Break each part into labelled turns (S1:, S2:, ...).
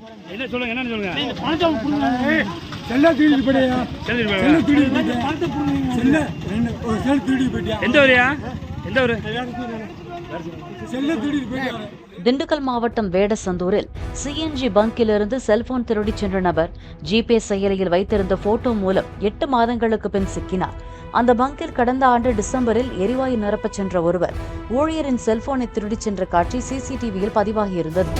S1: என்ன சொல்லுங்க, என்னன்னு சொல்லுங்க. எந்த ஊரியா? எந்த ஊரு?
S2: திண்டுக்கல் மாவட்டம் வேடசந்தூரில் சிஎன்ஜி பங்கிலிருந்து செல்போன் திருடிச் சென்ற நபர் ஜிபே செயலியில் வைத்திருந்த போட்டோ மூலம் 8 மாதங்களுக்கு பின் சிக்கினார். அந்த பங்கில் கடந்த ஆண்டு டிசம்பரில் எரிவாயு நிரப்பச் சென்ற ஒருவர் ஊழியரின் செல்போனை திருடிச் சென்ற காட்சி சிசிடிவியில் பதிவாகியிருந்தது.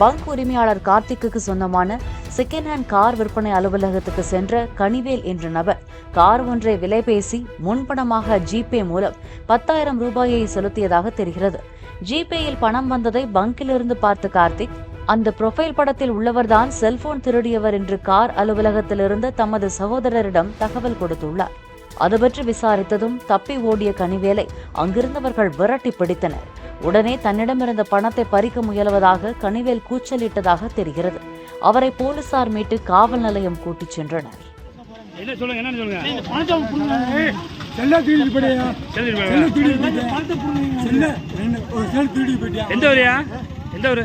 S2: பங்க் உரிமையாளர் கார்த்திக்கு சொந்தமான செகண்ட் ஹேண்ட் கார் விற்பனை அலுவலகத்துக்கு சென்ற கனிவேல் என்ற நபர் கார் ஒன்றை விலை பேசி முன்பணமாக ஜிபே மூலம் 10,000 ரூபாயை செலுத்தியதாக தெரிகிறது. ஜிபேயில் பணம் வந்ததை பங்கிலிருந்து பார்த்த கார்த்திக் அந்த புரொஃபைல் படத்தில் உள்ளவர்தான் செல்போன் திருடியவர் என்று கார் அலுவலகத்திலிருந்து தமது சகோதரரிடம் தகவல் கொடுத்துள்ளார். அது பற்றி விசாரித்ததும் தப்பி ஓடிய கனிவேலை அங்கிருந்தவர்கள் விரட்டி பிடித்தனர். உடனே தன்னிடமிருந்த பணத்தை பறிக்க முயல்வதாக கனிவேல் கூச்சலிட்டதாக தெரிகிறது. அவரை போலீசார் மீட்டு காவல் நிலையம் கூட்டிச் சென்றனர்.
S1: எந்த ஊரு?